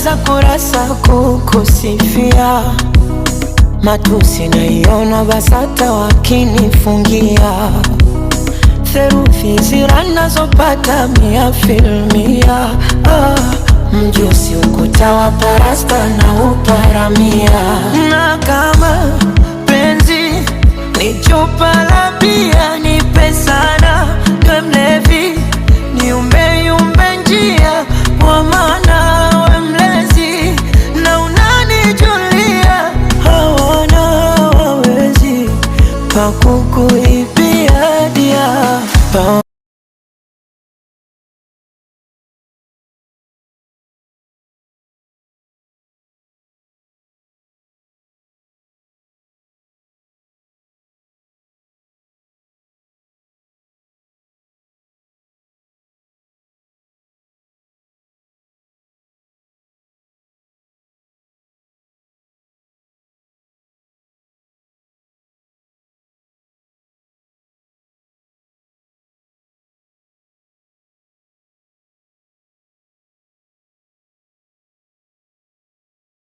Nishamaliza kurasa kukusifia, matusi naiona BASATA wakinifungia. Theruthi zira nazopata 100%. Mjusi ukuta wa parasta na uparamia. Na kama penzi ni chupa la bia, nipe sana